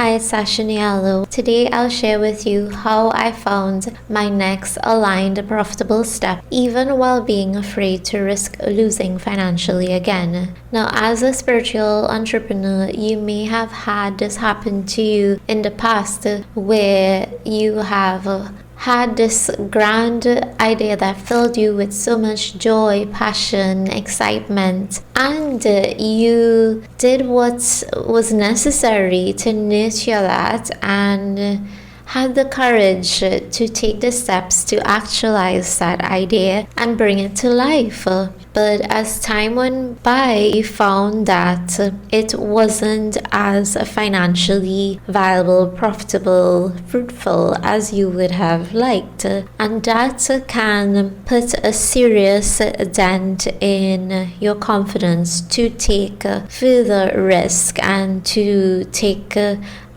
Hi, it's Sasha Nialo. Today I'll share with you how I found my next aligned profitable step even while being afraid to risk losing financially again. Now, as a spiritual entrepreneur, you may have had this happen to you in the past where you have had this grand idea that filled you with so much joy, passion, excitement, and you did what was necessary to nurture that and had the courage to take the steps to actualize that idea and bring it to life. But as time went by, you found that it wasn't as financially viable, profitable, fruitful as you would have liked. And that can put a serious dent in your confidence to take further risk and to take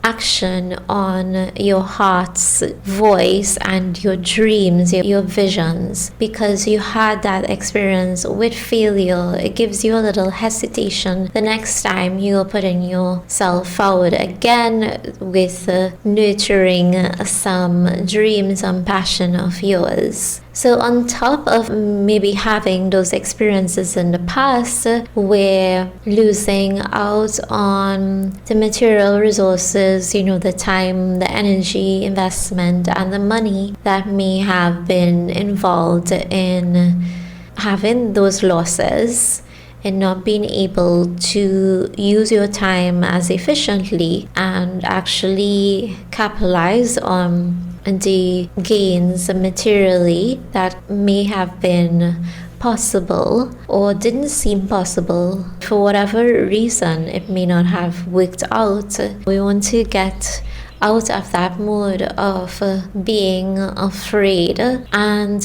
action on your heart's voice and your dreams, your visions, because you had that experience with failure. It gives you a little hesitation the next time you're putting yourself forward again with nurturing some dreams and passion of yours. So on top of maybe having those experiences in the past where losing out on the material resources, the time, the energy, investment, and the money that may have been involved in having those losses and not being able to use your time as efficiently and actually capitalize on the gains materially that may have been possible or didn't seem possible for whatever reason. It may not have worked out. We want to get out of that mode of being afraid, and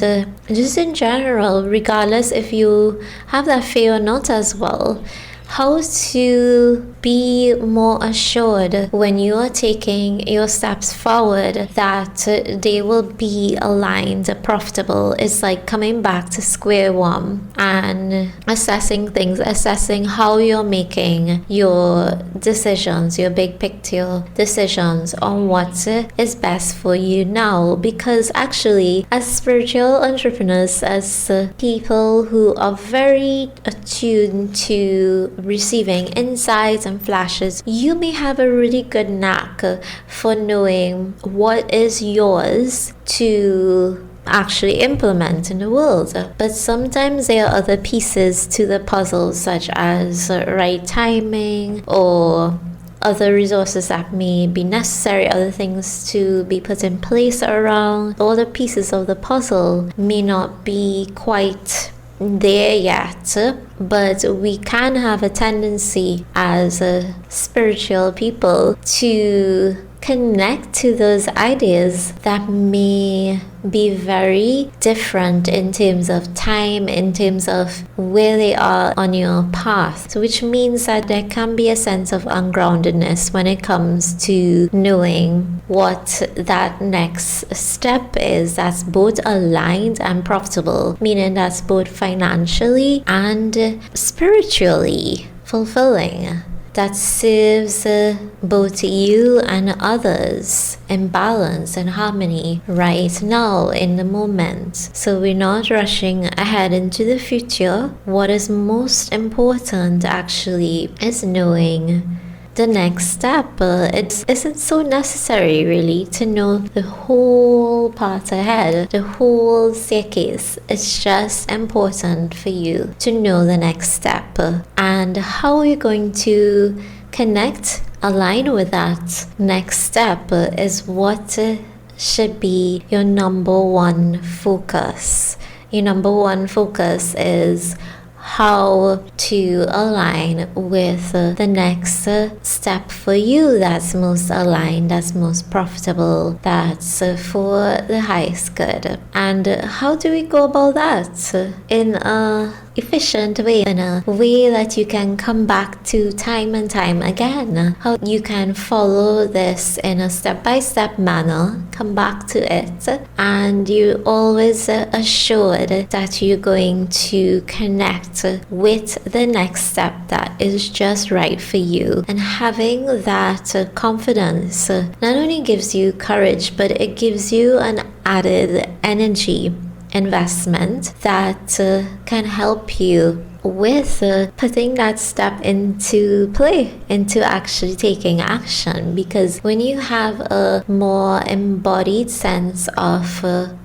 just in general, regardless if you have that fear or not as well, how to be more assured when you are taking your steps forward that they will be aligned, profitable. It's like coming back to square one and assessing things, assessing how you're making your decisions, your big picture decisions on what is best for you now. Because actually, as spiritual entrepreneurs, as people who are very attuned to receiving insights and flashes, you may have a really good knack for knowing what is yours to actually implement in the world. But sometimes there are other pieces to the puzzle, such as right timing or other resources that may be necessary, other things to be put in place around. All the pieces of the puzzle may not be quite there yet, but we can have a tendency as spiritual people to connect to those ideas that may be very different in terms of time, in terms of where they are on your path. So which means that there can be a sense of ungroundedness when it comes to knowing what that next step is that's both aligned and profitable, meaning that's both financially and spiritually fulfilling, that serves both you and others in balance and harmony right now in the moment. So we're not rushing ahead into the future. What is most important actually is knowing the next step. It isn't so necessary really to know the whole path ahead, the whole staircase. It's just important for you to know the next step and how you're going to connect, align with that next step is what should be your number one focus. Your number one focus is how to align with the next step for you that's most aligned, that's most profitable, that's for the highest good. And how do we go about that? In a efficient way, in a way that you can come back to time and time again. How you can follow this in a step-by-step manner, come back to it, and you're always assured that you're going to connect with the next step that is just right for you. And having that confidence not only gives you courage, but it gives you an added energy investment that can help you with putting that step into play, into actually taking action. Because when you have a more embodied sense of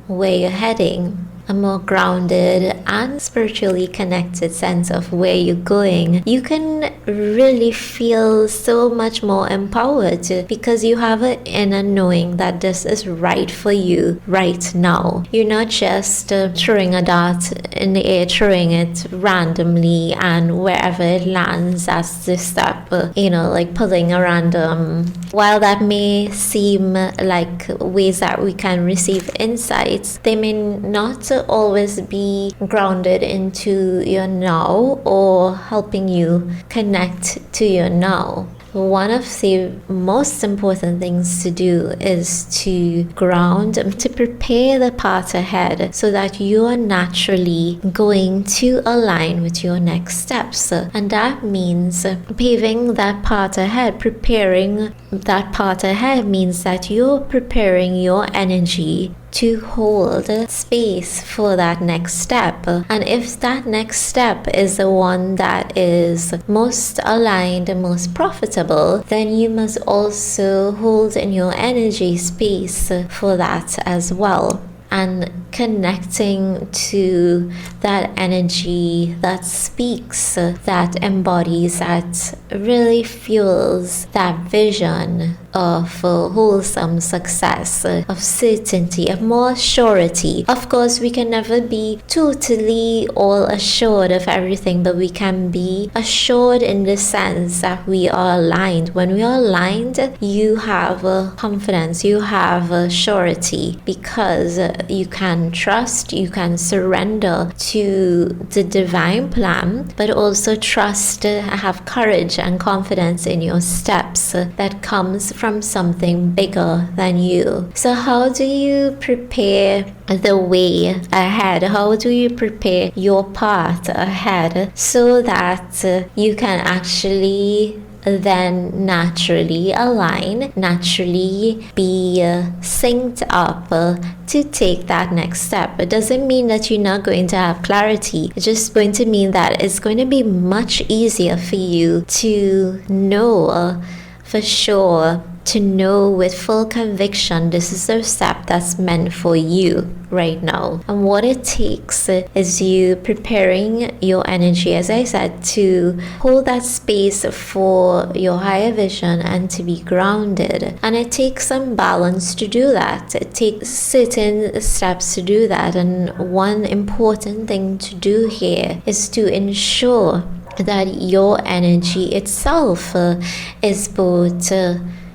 where you're heading, a more grounded and spiritually connected sense of where you're going, you can really feel so much more empowered, because you have an inner knowing that this is right for you right now. You're not just throwing a dart in the air, throwing it randomly, and wherever it lands, that's the step, like pulling a random. While that may seem like ways that we can receive insights, they may not always be grounded into your now or helping you connect to your now. One of the most important things to do is to ground, to prepare the path ahead so that you are naturally going to align with your next steps. And that means paving that path ahead, preparing that path ahead means that you're preparing your energy to hold space for that next step. And if that next step is the one that is most aligned and most profitable, then you must also hold in your energy space for that as well. And connecting to that energy that speaks, that embodies, that really fuels that vision of wholesome success, of certainty, of more surety. Of course, we can never be totally all assured of everything, but we can be assured in the sense that we are aligned. When we are aligned, you have confidence, you have surety, because you can trust, you can surrender to the divine plan, but also trust, have courage and confidence in your steps that comes from something bigger than you. So how do you prepare the way ahead? How do you prepare your path ahead so that you can actually then naturally align, naturally be synced up to take that next step? It doesn't mean that you're not going to have clarity. It's just going to mean that it's going to be much easier for you to know for sure, to know with full conviction this is the step that's meant for you right now. And what it takes is you preparing your energy, as I said, to hold that space for your higher vision and to be grounded. And it takes some balance to do that. It takes certain steps to do that. And one important thing to do here is to ensure that your energy itself is both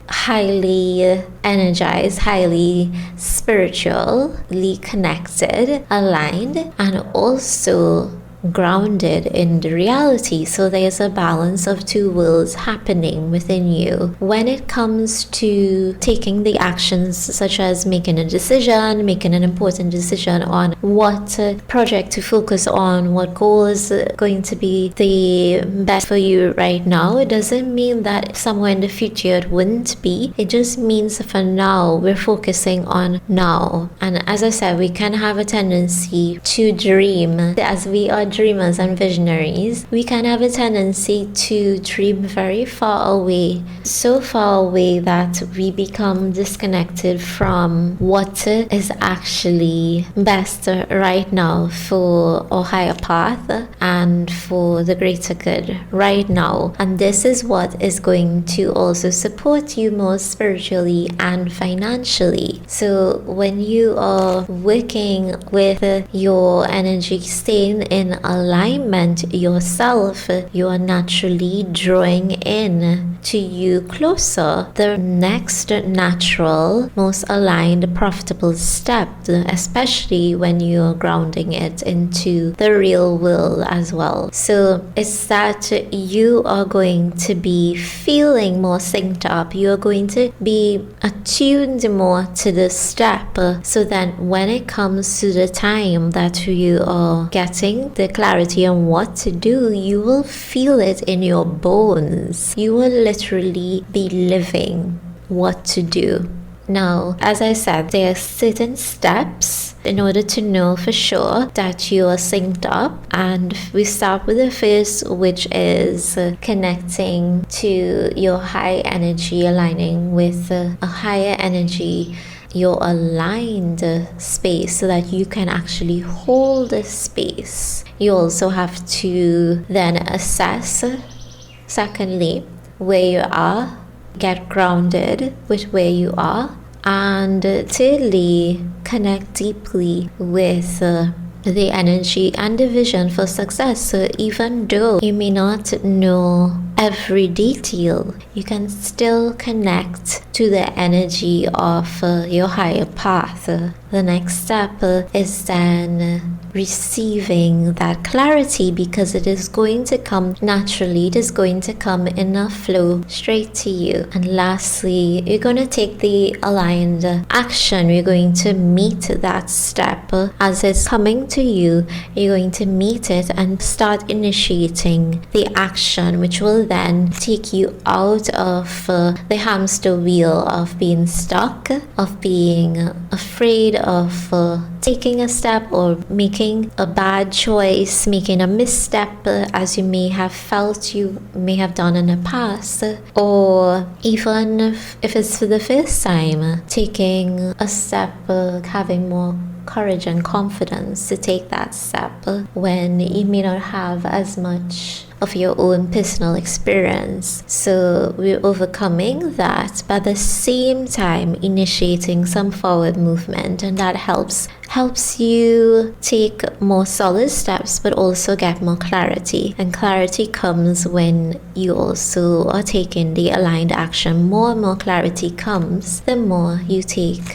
highly energized, highly spiritually connected, aligned, and also grounded in the reality. So there's a balance of two worlds happening within you. When it comes to taking the actions, such as making a decision, making an important decision on what project to focus on, what goal is going to be the best for you right now, it doesn't mean that somewhere in the future it wouldn't be. It just means for now we're focusing on now. And as I said, we can have a tendency to dream. As we are dreamers and visionaries, we can have a tendency to dream very far away, so far away that we become disconnected from what is actually best right now for our higher path and for the greater good right now. And this is what is going to also support you more spiritually and financially. So when you are working with your energy, staying in alignment yourself, you are naturally drawing in to you closer the next natural, most aligned, profitable step, especially when you're grounding it into the real world as well. So it's that you are going to be feeling more synced up, you're going to be attuned more to the step, so that when it comes to the time that you are getting the clarity on what to do, you will feel it in your bones. You will literally be living what to do. Now, as I said, there are certain steps in order to know for sure that you are synced up, and we start with the first, which is connecting to your high energy, aligning with a higher energy, your aligned space, so that you can actually hold a space. You also have to then assess, secondly, where you are, get grounded with where you are, and thirdly, connect deeply with the energy and the vision for success. So even though you may not know every detail, you can still connect to the energy of your higher path. The next step is then receiving that clarity, because it is going to come naturally, it is going to come in a flow straight to you. And lastly, you're going to take the aligned action. You're going to meet that step as it's coming to you. You're going to meet it and start initiating the action, which will then take you out of the hamster wheel of being stuck, of being afraid of taking a step or making a bad choice, making a misstep, as you may have felt you may have done in the past, or even if it's for the first time, taking a step, having more courage and confidence to take that step when you may not have as much of your own personal experience. So we're overcoming that, but at the same time initiating some forward movement, and that helps you take more solid steps, but also get more clarity. And clarity comes when you also are taking the aligned action. More and more clarity comes the more you take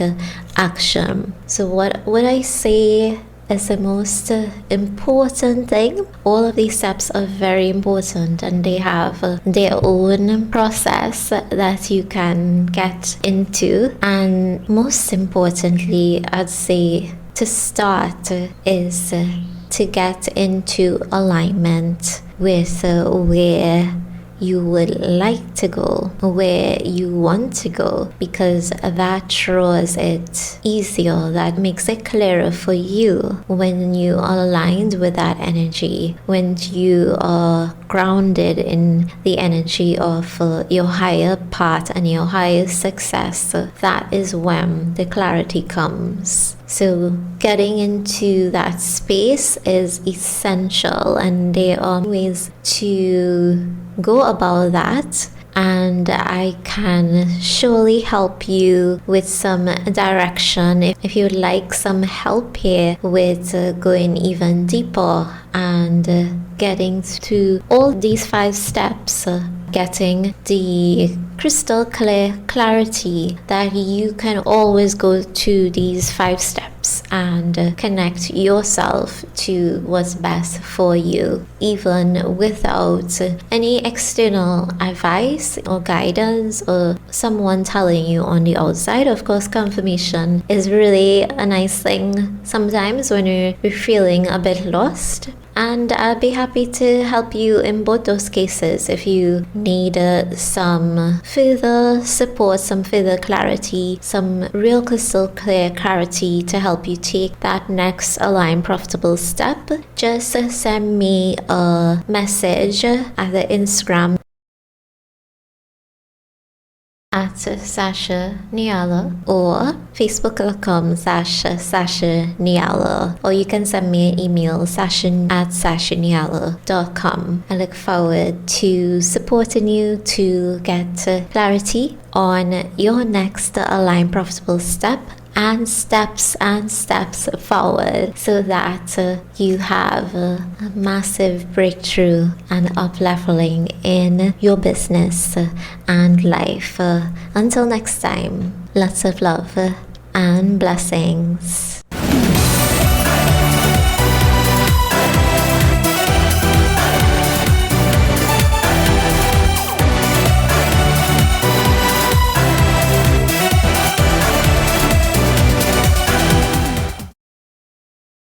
action. So what would I say is the most important thing? All of these steps are very important, and they have their own process that you can get into. And most importantly, I'd say to start is to get into alignment with where you would like to go, where you want to go, because that draws it easier, that makes it clearer for you when you are aligned with that energy, when you are grounded in the energy of your higher path and your higher success. That is when the clarity comes. So getting into that space is essential, and there are ways to go about that, and I can surely help you with some direction if you'd like some help here with going even deeper and getting to all these 5 steps, getting the crystal clear clarity that you can always go to these 5 steps and connect yourself to what's best for you, even without any external advice or guidance or someone telling you on the outside. Of course, confirmation is really a nice thing sometimes when you're feeling a bit lost. And I'll be happy to help you in both those cases if you need some further support, some further clarity, some real crystal clear clarity to help you take that next aligned profitable step. Just send me a message at the Instagram at Sasha Nyala or facebook.com/Sasha Nyala, or you can send me an email sasha@sashanyala.com. I look forward to supporting you to get clarity on your next aligned profitable step and steps forward so that you have a massive breakthrough and up leveling in your business and life. Until next time, lots of love and blessings.